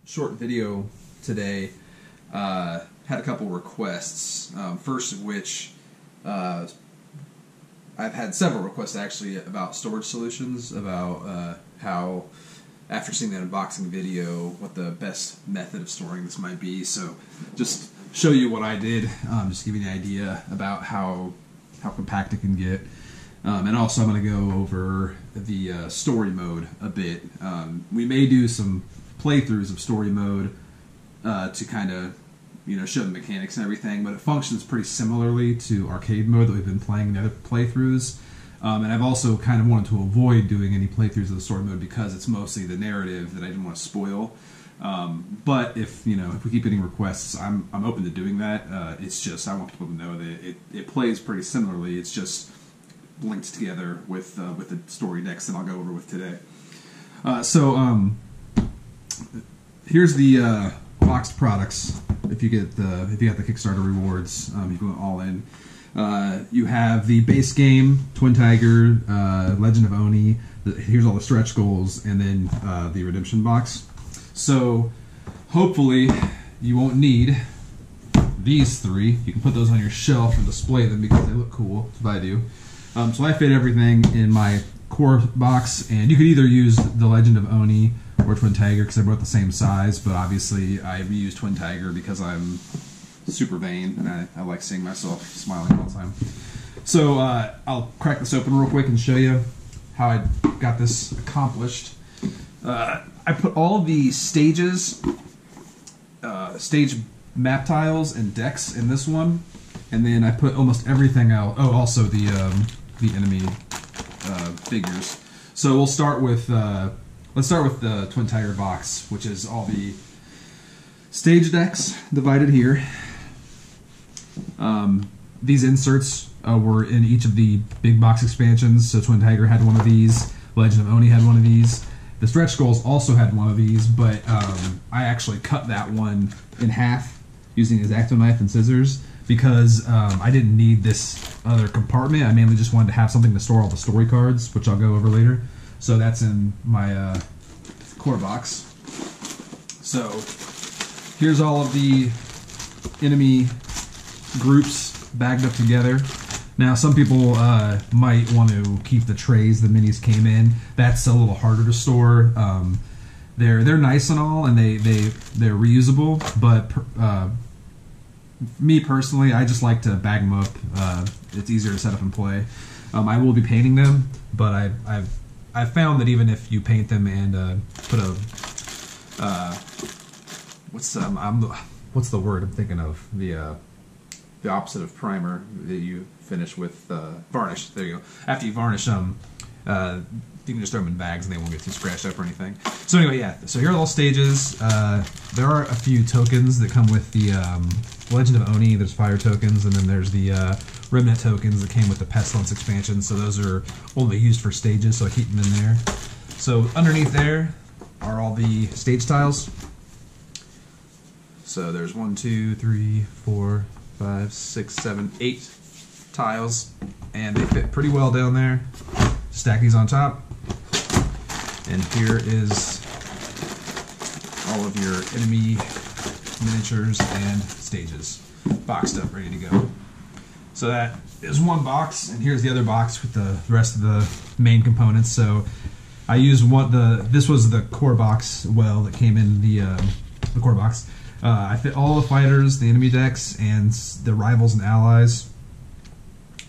short video today. Had a couple requests. First of which, I've had several requests actually about storage solutions, about how, after seeing that unboxing video, what the best method of storing this might be. So just show you what I did, just give you an idea about how compact it can get. And also I'm going to go over the story mode a bit. We may do some playthroughs of story mode to kind of, show the mechanics and everything, but it functions pretty similarly to arcade mode that we've been playing in other playthroughs. And I've also kind of wanted to avoid doing any playthroughs of the story mode because it's mostly the narrative that I didn't want to spoil. But if we keep getting requests, I'm open to doing that. It's just I want people to know that it plays pretty similarly. It's just linked together with the story decks that I'll go over with today. So here's the boxed products. If you got the Kickstarter rewards, you go all in. You have the base game, Twin Tiger, Legend of Oni. Here's all the stretch goals, and then the redemption box. So hopefully you won't need these three. You can put those on your shelf and display them because they look cool. That's what I do. So I fit everything in my core box, and you could either use the Legend of Oni or Twin Tiger because they're both the same size, but obviously I use Twin Tiger because I'm super vain and I like seeing myself smiling all the time. So I'll crack this open real quick and show you how I got this accomplished. I put all the stages, stage map tiles and decks in this one, and then I put almost everything out. Oh, also the enemy figures. So we'll start with let's start with the Twin Tiger box, which is all the stage decks divided here. These inserts were in each of the big box expansions. So Twin Tiger had one of these, Legend of Oni had one of these. The stretch goals also had one of these, but I actually cut that one in half using an X-Acto knife and scissors because I didn't need this other compartment. I mainly just wanted to have something to store all the story cards, which I'll go over later. So that's in my core box. So here's all of the enemy groups bagged up together. Now, some people might want to keep the trays the minis came in. That's a little harder to store. They're nice and all, and they're reusable. But me personally, I just like to bag them up. It's easier to set up and play. I will be painting them, but I've found that even if you paint them and put a what's the word I'm thinking of, the opposite of primer that you finish with varnish. There you go. After you varnish them, you can just throw them in bags and they won't get too scratched up or anything. So anyway, yeah. So here are all stages. There are a few tokens that come with the Legend of Oni. There's fire tokens, and then there's the remnant tokens that came with the Pestilence expansion. So those are only used for stages, so I keep them in there. So underneath there are all the stage tiles. So there's 1, 2, 3, 4, 5, 6, 7, 8 tiles, and they fit pretty well down there. Stack these on top, and here is all of your enemy miniatures and stages boxed up, ready to go. So that is one box, and here's the other box with the rest of the main components. So I used this was the core box that came in the core box. I fit all the fighters, the enemy decks, and the rivals and allies.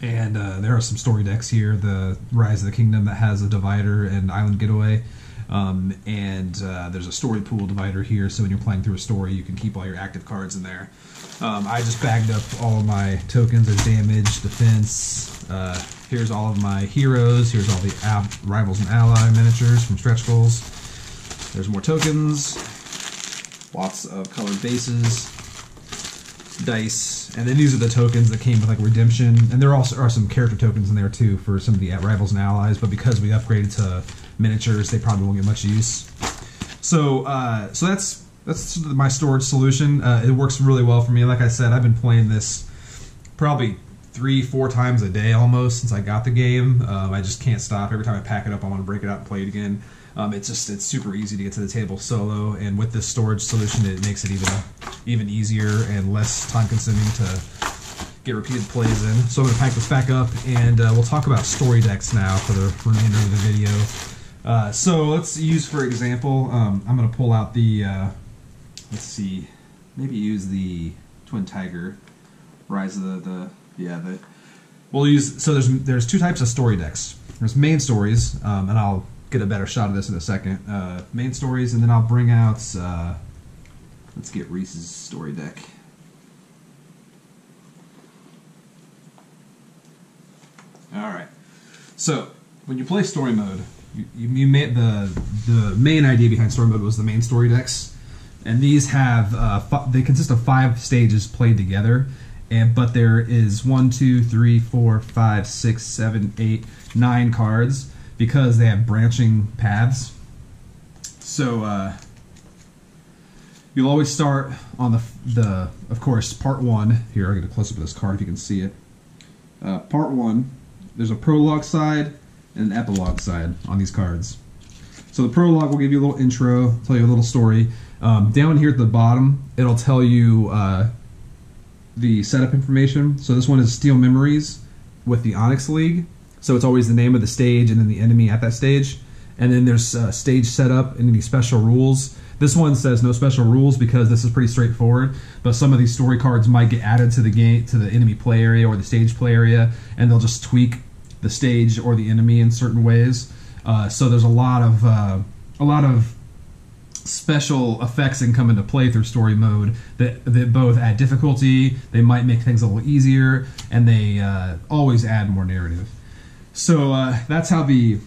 And there are some story decks here. The Rise of the Kingdom that has a divider and Island Getaway. And there's a story pool divider here, so when you're playing through a story, you can keep all your active cards in there. I just bagged up all of my tokens. There's damage, defense. Here's all of my heroes. Here's all the rivals and ally miniatures from stretch goals. There's more tokens. Lots of colored bases, dice, and then these are the tokens that came with like redemption, and there also are some character tokens in there too for some of the rivals and allies, but because we upgraded to miniatures, they probably won't get much use. So that's my storage solution. It works really well for me. Like I said, I've been playing this probably 3-4 times a day almost since I got the game. I just can't stop. Every time I pack it up, I want to break it out and play it again. It's super easy to get to the table solo, and with this storage solution, it makes it even easier and less time consuming to get repeated plays in. So I'm going to pack this back up, and we'll talk about story decks now for the remainder of the video. So let's use, for example, I'm going to pull out the, let's see, maybe use the Twin Tiger, Rise of we'll use, so there's two types of story decks. There's main stories, and I'll get a better shot of this in a second. Main stories, and then I'll bring out, let's get Reese's story deck. Alright, so when you play story mode, you made the main idea behind story mode was the main story decks, and these have they consist of 5 stages played together, but there is 1, 2, 3, 4, 5, 6, 7, 8, 9 cards because they have branching paths. So you'll always start on the of course part 1. Here, I'll get a close up of this card if you can see it. Part 1. There's a prologue side and an epilogue side on these cards. So the prologue will give you a little intro, tell you a little story. Down here at the bottom, it'll tell you the setup information. So this one is Steel Memories with the Onyx League. So it's always the name of the stage and then the enemy at that stage. And then there's stage setup and any special rules. This one says no special rules because this is pretty straightforward, but some of these story cards might get added to the game, to the enemy play area or the stage play area, and they'll just tweak the stage or the enemy in certain ways. So there's a lot of special effects that come into play through story mode that both add difficulty, they might make things a little easier, and they always add more narrative. So that's how you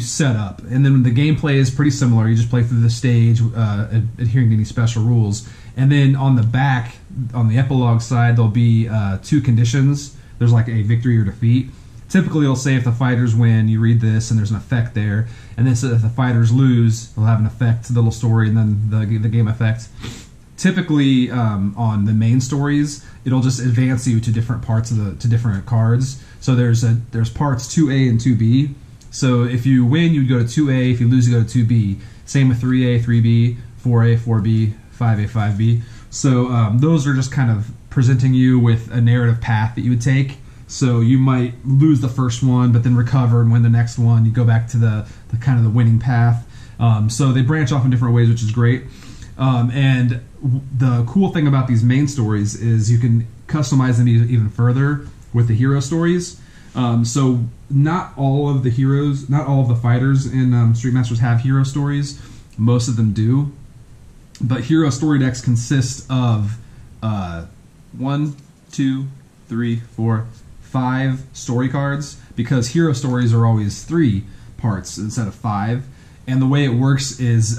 set up, and then the gameplay is pretty similar. You just play through the stage, adhering to any special rules, and then on the back, on the epilogue side, there'll be 2 conditions. There's like a victory or defeat. Typically, it'll say if the fighters win, you read this, and there's an effect there, and then so if the fighters lose, it'll have an effect to the little story, and then the game effect. Typically, on the main stories, it'll just advance you to different parts of to different cards. So there's parts 2A and 2B. So if you win, you would go to 2A. If you lose, you go to 2B. Same with 3A, 3B, 4A, 4B, 5A, 5B. So those are just kind of presenting you with a narrative path that you would take. So you might lose the first one, but then recover and win the next one. You go back to the kind of the winning path. So they branch off in different ways, which is great. And the cool thing about these main stories is you can customize them even further with the hero stories. So not all of the heroes, not all of the fighters in Street Masters have hero stories. Most of them do. But hero story decks consist of 1, 2, 3, 4, 5 story cards, because hero stories are always 3 parts instead of 5. And the way it works is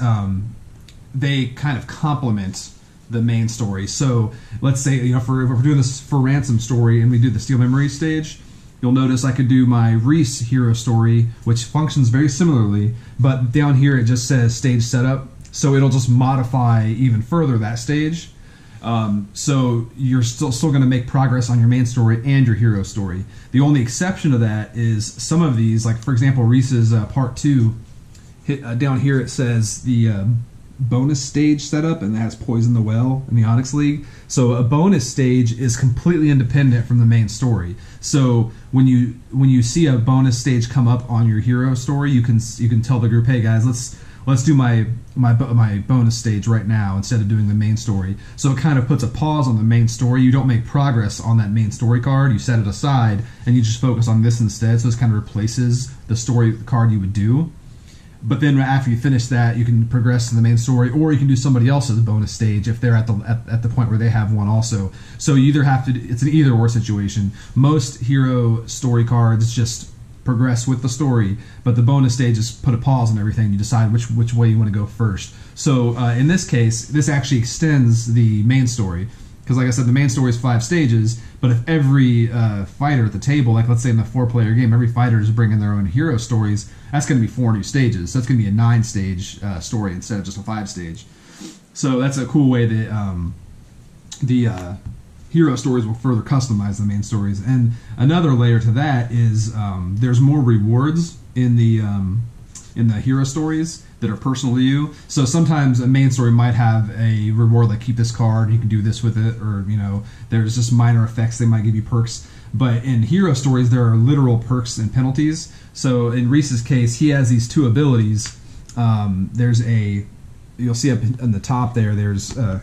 they kind of complement the main story. So let's say, if we're doing this for Ransom story and we do the Steel Memories stage, you'll notice I could do my Reese hero story, which functions very similarly, but down here it just says stage setup, so it'll just modify even further that stage. So you're still going to make progress on your main story and your hero story. The only exception to that is some of these, like for example Reese's part 2, down here it says the bonus stage setup, and that has Poison the Well in the Onyx League. So a bonus stage is completely independent from the main story. So when you see a bonus stage come up on your hero story, you can tell the group, hey guys, let's do my bonus stage right now instead of doing the main story. So it kind of puts a pause on the main story. You don't make progress on that main story card. You set it aside and you just focus on this instead. So this kind of replaces the story card you would do. But then after you finish that, you can progress to the main story, or you can do somebody else's bonus stage if they're at the point where they have one also. So you either have to, it's an either or situation. Most hero story cards just progress with the story, but the bonus stage is put a pause on everything. You decide which way you want to go first. So in this case, this actually extends the main story. Because like I said, the main story is 5 stages, but if every fighter at the table, like let's say in the 4-player game, every fighter is bringing their own hero stories, that's going to be 4 new stages. So that's going to be a 9-stage story instead of just a 5-stage. So that's a cool way that the hero stories will further customize the main stories. And another layer to that is there's more rewards in the in the hero stories that are personal to you. So sometimes a main story might have a reward like keep this card, you can do this with it, or there's just minor effects, they might give you perks. But in hero stories there are literal perks and penalties. So in Reese's case, he has these two abilities. You'll see up in the top there's a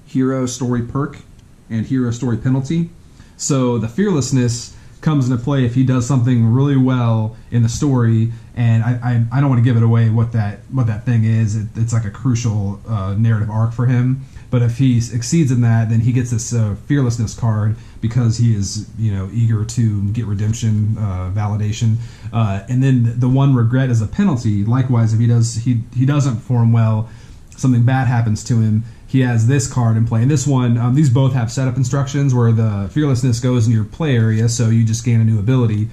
hero story perk and hero story penalty. So the fearlessness comes into play if he does something really well in the story, and I don't want to give it away what that thing is. It's like a crucial narrative arc for him. But if he exceeds in that, then he gets this fearlessness card because he is eager to get redemption, validation, and then the one regret is a penalty. Likewise, if he doesn't perform well, something bad happens to him, he has this card in play. And this one, these both have setup instructions where the fearlessness goes in your play area, so you just gain a new ability.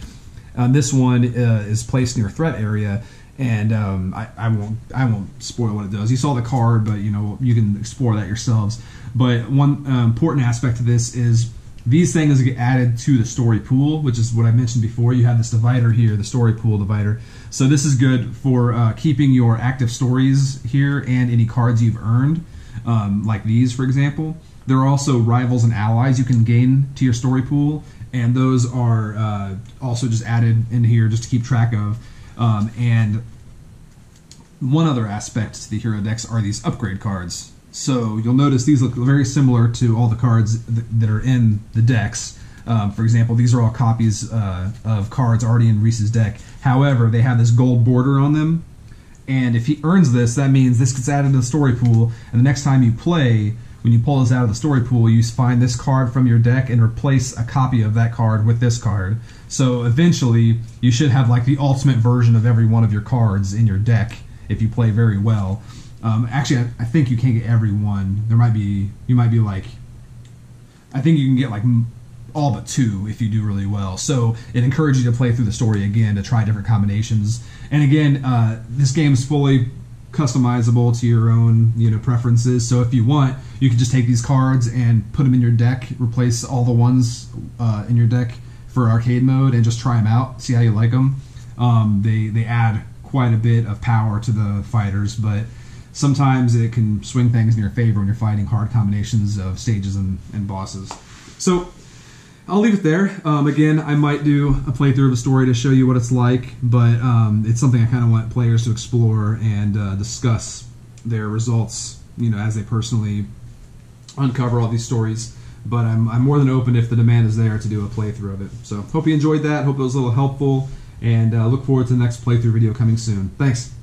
This one is placed in your threat area, and I won't spoil what it does. You saw the card, but you can explore that yourselves. But one important aspect to this is these things get added to the story pool, which is what I mentioned before. You have this divider here, the story pool divider. So this is good for keeping your active stories here and any cards you've earned. Like these, for example. There are also rivals and allies you can gain to your story pool, and those are also just added in here just to keep track of. And one other aspect to the hero decks are these upgrade cards. So you'll notice these look very similar to all the cards that are in the decks. For example, these are all copies of cards already in Reese's deck. However, they have this gold border on them. And if he earns this, that means this gets added to the story pool, and the next time you play, when you pull this out of the story pool, you find this card from your deck and replace a copy of that card with this card. So eventually, you should have like the ultimate version of every one of your cards in your deck if you play very well. Actually, I think you can't get every one. You might be like, I think you can get like all but 2 if you do really well. So it encourages you to play through the story again to try different combinations. And again, this game is fully customizable to your own preferences. So if you want, you can just take these cards and put them in your deck, replace all the ones in your deck for arcade mode, and just try them out, see how you like them. They add quite a bit of power to the fighters, but sometimes it can swing things in your favor when you're fighting hard combinations of stages and bosses. So I'll leave it there. Again, I might do a playthrough of a story to show you what it's like, but it's something I kind of want players to explore and discuss their results, as they personally uncover all these stories. But I'm more than open if the demand is there to do a playthrough of it. So hope you enjoyed that. Hope it was a little helpful, and look forward to the next playthrough video coming soon. Thanks.